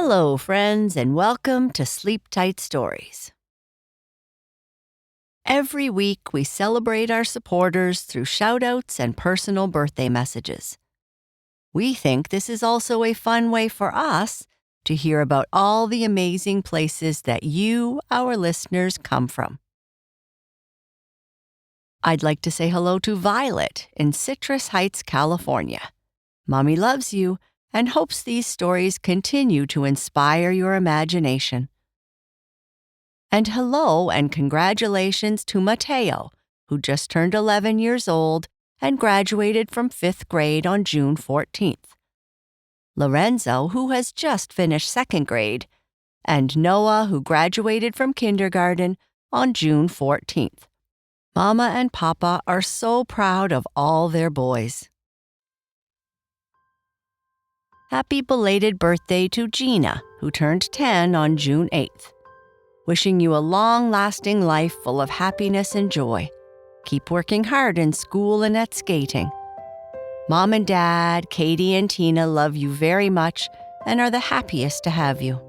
Hello, friends, and welcome to Sleep Tight Stories. Every week, we celebrate our supporters through shoutouts and personal birthday messages. We think this is also a fun way for us to hear about all the amazing places that you, our listeners, come from. I'd like to say hello to Violet in Citrus Heights, California. Mommy loves you and hopes these stories continue to inspire your imagination. And hello and congratulations to Mateo, who just turned 11 years old and graduated from 5th grade on June 14th. Lorenzo, who has just finished 2nd grade, and Noah, who graduated from kindergarten on June 14th. Mama and Papa are so proud of all their boys. Happy belated birthday to Gina, who turned 10 on June 8th. Wishing you a long-lasting life full of happiness and joy. Keep working hard in school and at skating. Mom and Dad, Katie and Tina love you very much and are the happiest to have you.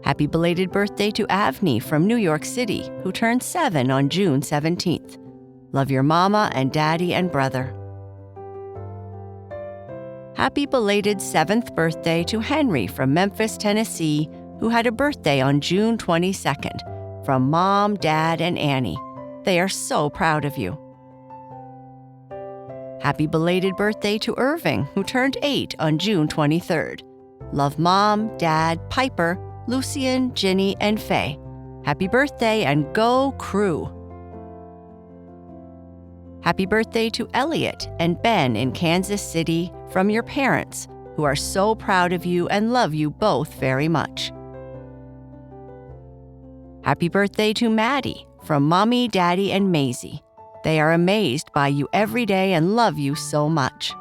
Happy belated birthday to Avni from New York City, who turned 7 on June 17th. Love your mama and daddy and brother. Happy belated 7th birthday to Henry from Memphis, Tennessee, who had a birthday on June 22nd, from Mom, Dad, and Annie. They are so proud of you. Happy belated birthday to Irving, who turned 8 on June 23rd. Love Mom, Dad, Piper, Lucian, Ginny, and Faye. Happy birthday and go Crew! Happy birthday to Elliot and Ben in Kansas City from your parents, who are so proud of you and love you both very much. Happy birthday to Maddie from Mommy, Daddy, and Maisie. They are amazed by you every day and love you so much.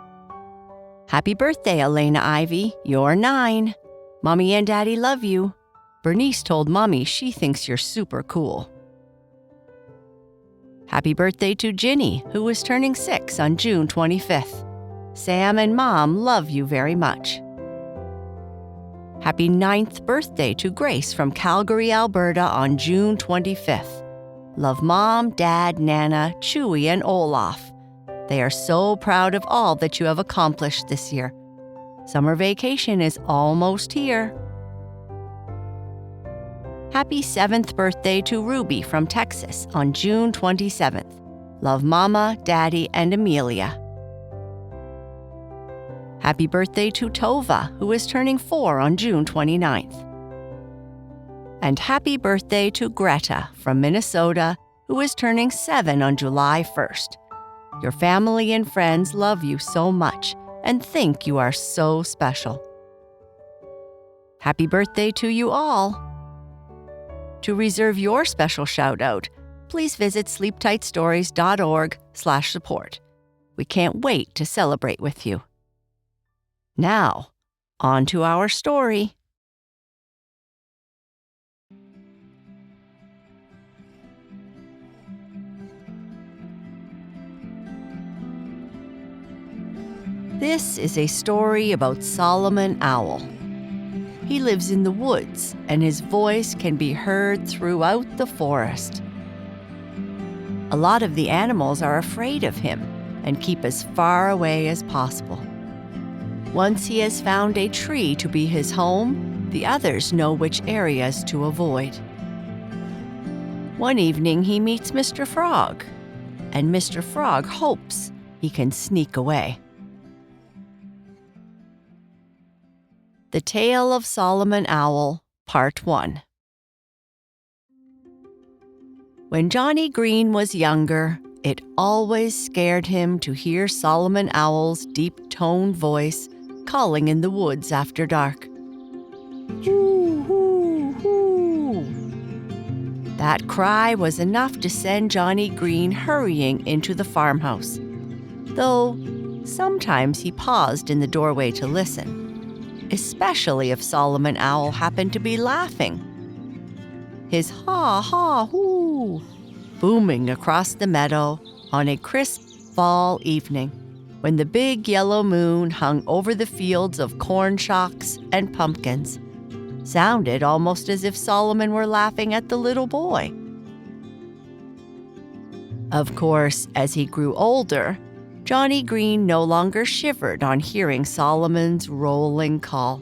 Happy birthday, Elena Ivy. You're 9. Mommy and Daddy love you. Bernice told Mommy she thinks you're super cool. Happy birthday to Ginny, who was turning 6 on June 25th. Sam and Mom love you very much. Happy 9th birthday to Grace from Calgary, Alberta on June 25th. Love Mom, Dad, Nana, Chewy, and Olaf. They are so proud of all that you have accomplished this year. Summer vacation is almost here. Happy 7th birthday to Ruby from Texas on June 27th. Love Mama, Daddy, and Amelia. Happy birthday to Tova, who is turning 4 on June 29th. And happy birthday to Greta from Minnesota, who is turning 7 on July 1st. Your family and friends love you so much and think you are so special. Happy birthday to you all. To reserve your special shout-out, please visit sleeptightstories.org/support. We can't wait to celebrate with you. Now, on to our story. This is a story about Solomon Owl. He lives in the woods, and his voice can be heard throughout the forest. A lot of the animals are afraid of him and keep as far away as possible. Once he has found a tree to be his home, the others know which areas to avoid. One evening, he meets Mr. Frog, and Mr. Frog hopes he can sneak away. The Tale of Solomon Owl, Part 1. When Johnny Green was younger, it always scared him to hear Solomon Owl's deep-toned voice calling in the woods after dark. Hoo, hoo, hoo. That cry was enough to send Johnny Green hurrying into the farmhouse, though sometimes he paused in the doorway to listen. Especially if Solomon Owl happened to be laughing. His ha-ha-hoo booming across the meadow on a crisp fall evening. when the big yellow moon hung over the fields of corn shocks and pumpkins, sounded almost as if Solomon were laughing at the little boy. Of course, as he grew older, Johnny Green no longer shivered on hearing Solomon's rolling call.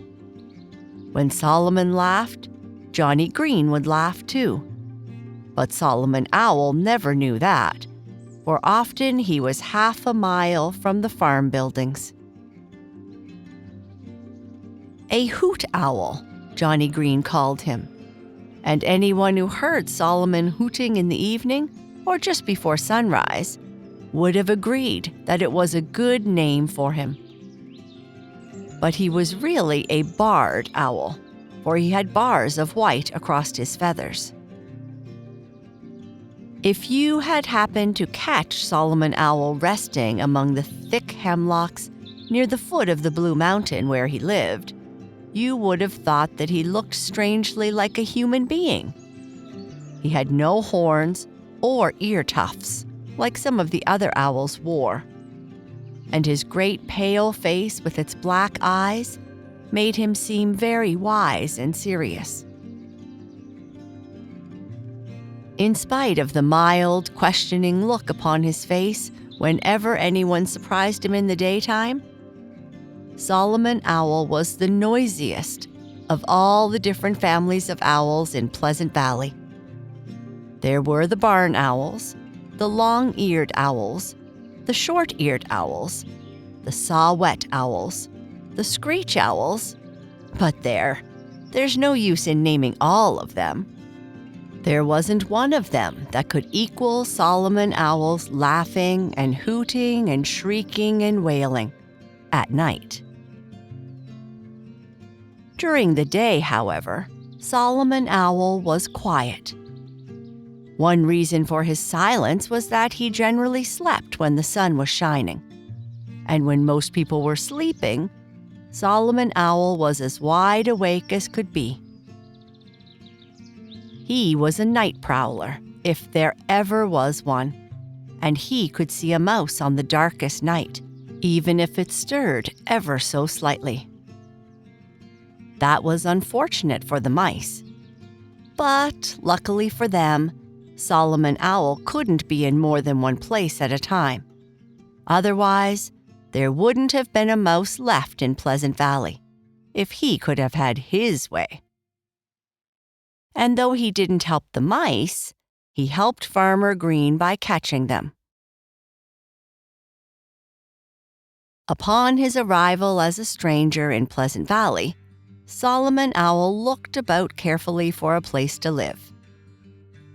When Solomon laughed, Johnny Green would laugh too. But Solomon Owl never knew that, for often he was half a mile from the farm buildings. A hoot owl, Johnny Green called him, and anyone who heard Solomon hooting in the evening or just before sunrise would have agreed that it was a good name for him. But he was really a barred owl, for he had bars of white across his feathers. If you had happened to catch Solomon Owl resting among the thick hemlocks near the foot of the Blue Mountain where he lived, you would have thought that he looked strangely like a human being. He had no horns or ear tufts, like some of the other owls wore. And his great pale face with its black eyes made him seem very wise and serious. In spite of the mild, questioning look upon his face whenever anyone surprised him in the daytime, Solomon Owl was the noisiest of all the different families of owls in Pleasant Valley. There were the barn owls, the long-eared owls, the short-eared owls, the saw-whet owls, the screech owls, but there's no use in naming all of them. There wasn't one of them that could equal Solomon Owl's laughing and hooting and shrieking and wailing at night. During the day, however, Solomon Owl was quiet. One reason for his silence was that he generally slept when the sun was shining. And when most people were sleeping, Solomon Owl was as wide awake as could be. He was a night prowler, if there ever was one, and he could see a mouse on the darkest night, even if it stirred ever so slightly. That was unfortunate for the mice. But luckily for them, Solomon Owl couldn't be in more than one place at a time. Otherwise, there wouldn't have been a mouse left in Pleasant Valley, if he could have had his way. And though he didn't help the mice, he helped Farmer Green by catching them. Upon his arrival as a stranger in Pleasant Valley, Solomon Owl looked about carefully for a place to live.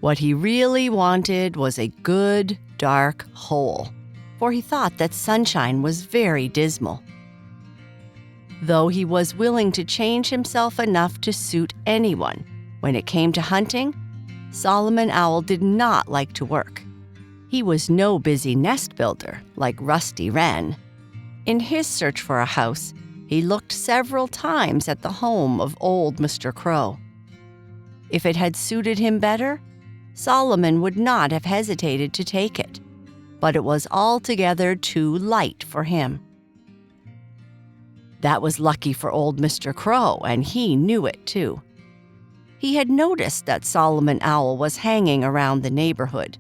What he really wanted was a good, dark hole, for he thought that sunshine was very dismal. Though he was willing to change himself enough to suit anyone, when it came to hunting, Solomon Owl did not like to work. He was no busy nest builder like Rusty Wren. In his search for a house, he looked several times at the home of old Mr. Crow. If it had suited him better, Solomon would not have hesitated to take it, but it was altogether too light for him. That was lucky for old Mr. Crow, and he knew it too. He had noticed that Solomon Owl was hanging around the neighborhood,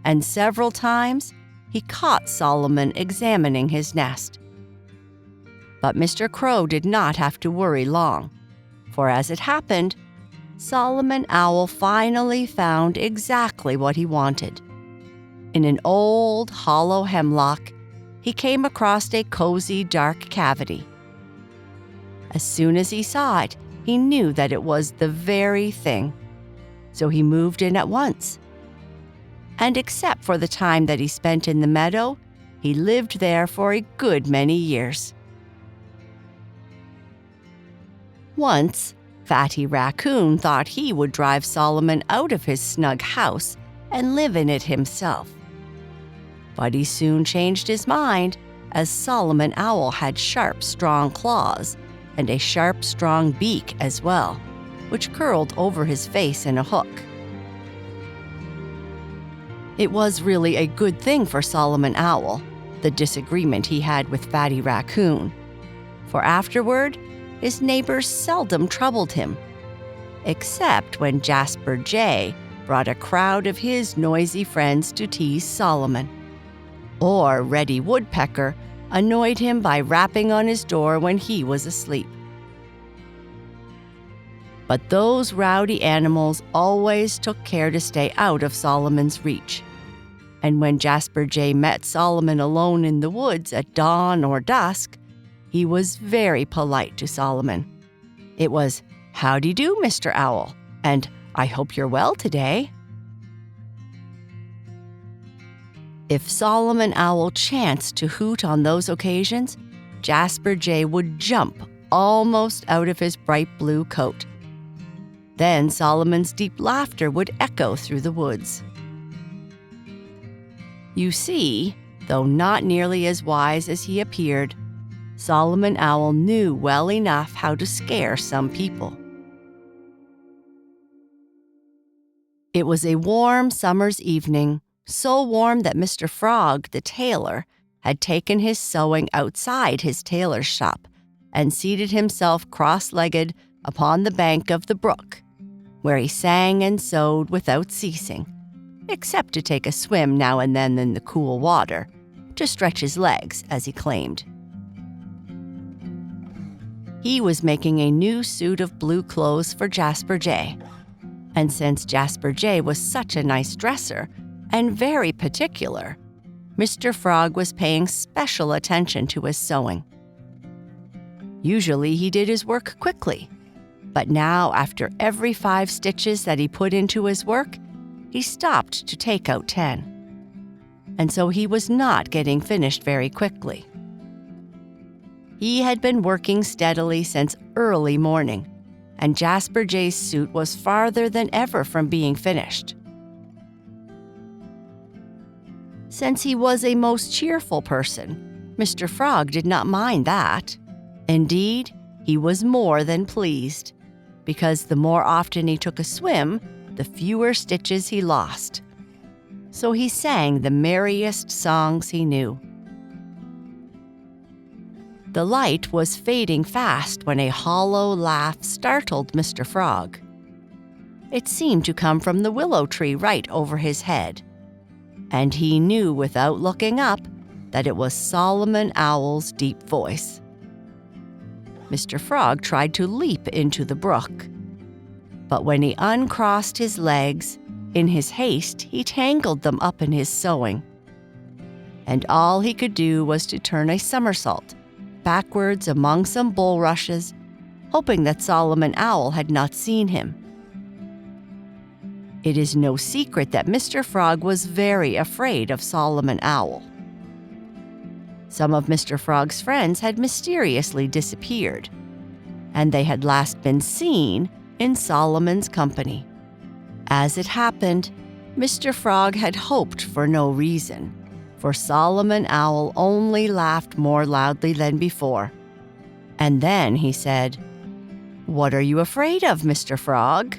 and several times he caught Solomon examining his nest. But Mr. Crow did not have to worry long, for as it happened, Solomon Owl finally found exactly what he wanted. In an old, hollow hemlock, he came across a cozy, dark cavity. As soon as he saw it, he knew that it was the very thing, so he moved in at once. And except for the time that he spent in the meadow, he lived there for a good many years. Once, Fatty Raccoon thought he would drive Solomon out of his snug house and live in it himself. But he soon changed his mind, as Solomon Owl had sharp, strong claws and a sharp, strong beak as well, which curled over his face in a hook. It was really a good thing for Solomon Owl the disagreement he had with Fatty Raccoon, for afterward, his neighbors seldom troubled him, except when Jasper Jay brought a crowd of his noisy friends to tease Solomon, or Reddy Woodpecker annoyed him by rapping on his door when he was asleep. But those rowdy animals always took care to stay out of Solomon's reach. And when Jasper Jay met Solomon alone in the woods at dawn or dusk, he was very polite to Solomon. It was, "Howdy do, Mr. Owl," and "I hope you're well today." If Solomon Owl chanced to hoot on those occasions, Jasper Jay would jump almost out of his bright blue coat. Then Solomon's deep laughter would echo through the woods. You see, though not nearly as wise as he appeared, Solomon Owl knew well enough how to scare some people. It was a warm summer's evening, so warm that Mr. Frog, the tailor, had taken his sewing outside his tailor's shop and seated himself cross-legged upon the bank of the brook, where he sang and sewed without ceasing, except to take a swim now and then in the cool water, to stretch his legs, as he claimed. He was making a new suit of blue clothes for Jasper Jay, and since Jasper Jay was such a nice dresser and very particular, Mr. Frog was paying special attention to his sewing. Usually he did his work quickly, but now after every 5 stitches that he put into his work, he stopped to take out 10. And so he was not getting finished very quickly. He had been working steadily since early morning, and Jasper Jay's suit was farther than ever from being finished. Since he was a most cheerful person, Mr. Frog did not mind that. Indeed, he was more than pleased, because the more often he took a swim, the fewer stitches he lost. So he sang the merriest songs he knew. The light was fading fast when a hollow laugh startled Mr. Frog. It seemed to come from the willow tree right over his head, and he knew without looking up that it was Solomon Owl's deep voice. Mr. Frog tried to leap into the brook, but when he uncrossed his legs, in his haste he tangled them up in his sewing, and all he could do was to turn a somersault backwards among some bulrushes, hoping that Solomon Owl had not seen him. It is no secret that Mr. Frog was very afraid of Solomon Owl. Some of Mr. Frog's friends had mysteriously disappeared, and they had last been seen in Solomon's company. As it happened, Mr. Frog had hoped for no reason, for Solomon Owl only laughed more loudly than before. And then he said, "What are you afraid of, Mr. Frog?"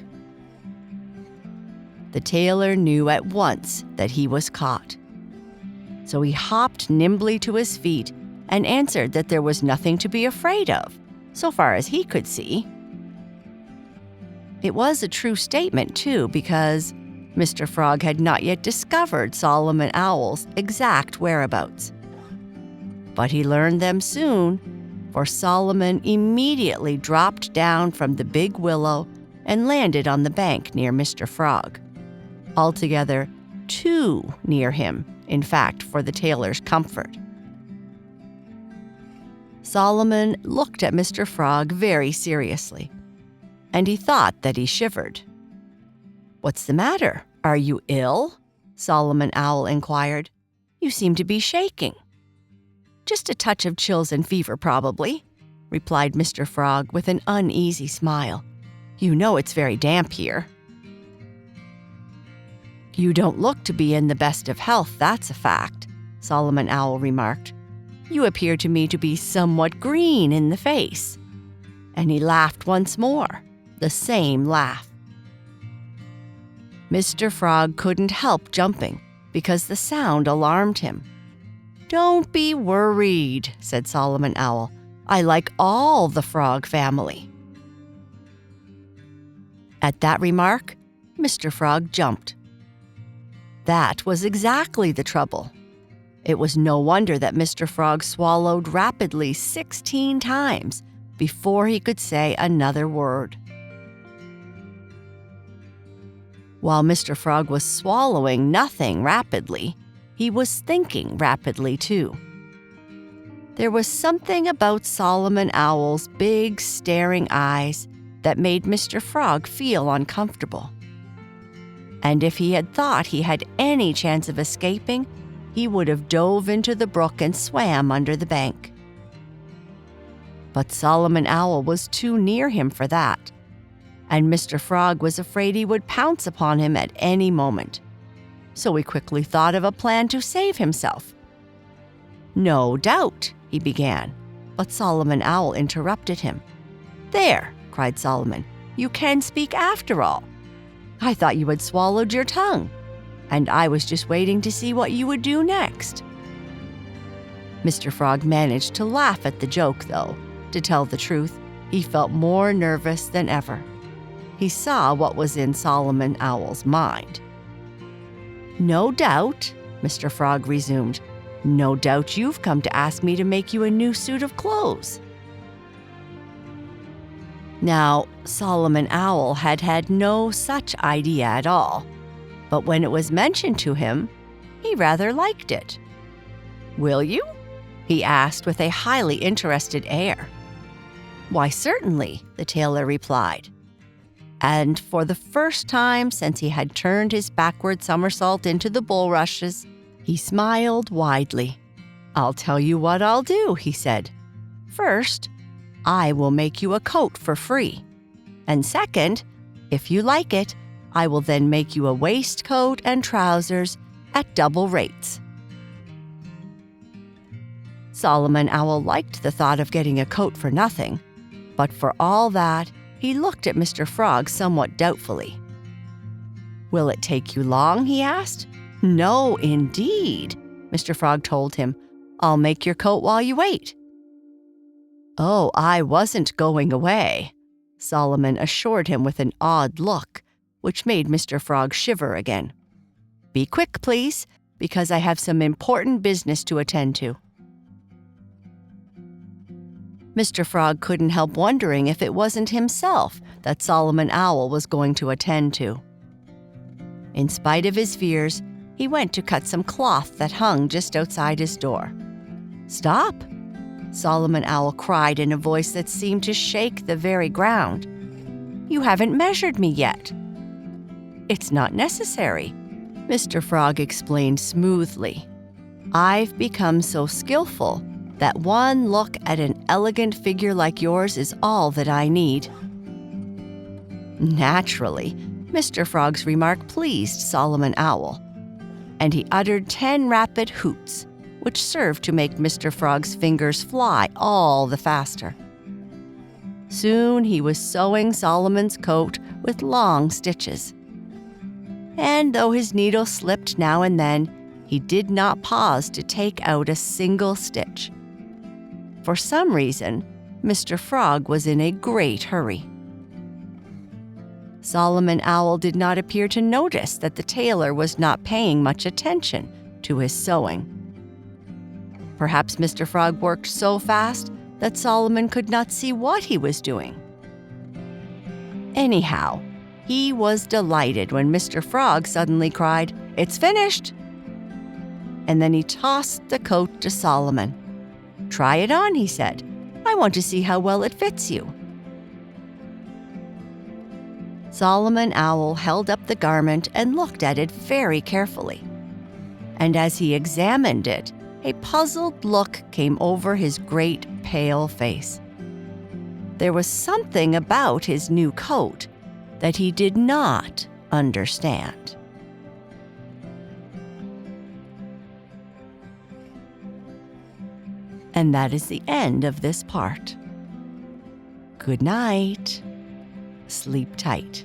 The tailor knew at once that he was caught. So he hopped nimbly to his feet and answered that there was nothing to be afraid of, so far as he could see. It was a true statement, too, because Mr. Frog had not yet discovered Solomon Owl's exact whereabouts. But he learned them soon, for Solomon immediately dropped down from the big willow and landed on the bank near Mr. Frog. Altogether, too near him, in fact, for the tailor's comfort. Solomon looked at Mr. Frog very seriously, and he thought that he shivered. "What's the matter? Are you ill?" Solomon Owl inquired. "You seem to be shaking." "Just a touch of chills and fever, probably," replied Mr. Frog with an uneasy smile. "You know it's very damp here." "You don't look to be in the best of health, that's a fact," Solomon Owl remarked. "You appear to me to be somewhat green in the face." And he laughed once more, the same laugh. Mr. Frog couldn't help jumping because the sound alarmed him. "Don't be worried," said Solomon Owl. "I like all the frog family." At that remark, Mr. Frog jumped. That was exactly the trouble. It was no wonder that Mr. Frog swallowed rapidly 16 times before he could say another word. While Mr. Frog was swallowing nothing rapidly, he was thinking rapidly too. There was something about Solomon Owl's big, staring eyes that made Mr. Frog feel uncomfortable. And if he had thought he had any chance of escaping, he would have dove into the brook and swam under the bank. But Solomon Owl was too near him for that, and Mr. Frog was afraid he would pounce upon him at any moment. So he quickly thought of a plan to save himself. "No doubt," he began, but Solomon Owl interrupted him. "There," cried Solomon, "you can speak after all. I thought you had swallowed your tongue, and I was just waiting to see what you would do next." Mr. Frog managed to laugh at the joke, though. To tell the truth, he felt more nervous than ever. He saw what was in Solomon Owl's mind. "No doubt," Mr. Frog resumed, "no doubt you've come to ask me to make you a new suit of clothes." Now, Solomon Owl had had no such idea at all, but when it was mentioned to him, he rather liked it. "Will you?" he asked with a highly interested air. "Why, certainly," the tailor replied. And for the first time since he had turned his backward somersault into the bulrushes, he smiled widely. "I'll tell you what I'll do," he said. "First, I will make you a coat for free. And second, if you like it, I will then make you a waistcoat and trousers at double rates." Solomon Owl liked the thought of getting a coat for nothing, but for all that, he looked at Mr. Frog somewhat doubtfully. "Will it take you long?" he asked. "No, indeed," Mr. Frog told him. "I'll make your coat while you wait." "Oh, I wasn't going away," Solomon assured him with an odd look, which made Mr. Frog shiver again. "Be quick, please, because I have some important business to attend to." Mr. Frog couldn't help wondering if it wasn't himself that Solomon Owl was going to attend to. In spite of his fears, he went to cut some cloth that hung just outside his door. "Stop!" Solomon Owl cried in a voice that seemed to shake the very ground. "You haven't measured me yet." "It's not necessary," Mr. Frog explained smoothly. "I've become so skillful that one look at an elegant figure like yours is all that I need." Naturally, Mr. Frog's remark pleased Solomon Owl, and he uttered 10 rapid hoots, which served to make Mr. Frog's fingers fly all the faster. Soon he was sewing Solomon's coat with long stitches. And though his needle slipped now and then, he did not pause to take out a single stitch. For some reason, Mr. Frog was in a great hurry. Solomon Owl did not appear to notice that the tailor was not paying much attention to his sewing. Perhaps Mr. Frog worked so fast that Solomon could not see what he was doing. Anyhow, he was delighted when Mr. Frog suddenly cried, "It's finished!" And then he tossed the coat to Solomon. "Try it on," he said. "I want to see how well it fits you." Solomon Owl held up the garment and looked at it very carefully. And as he examined it, a puzzled look came over his great pale face. There was something about his new coat that he did not understand. And that is the end of this part. Good night. Sleep tight.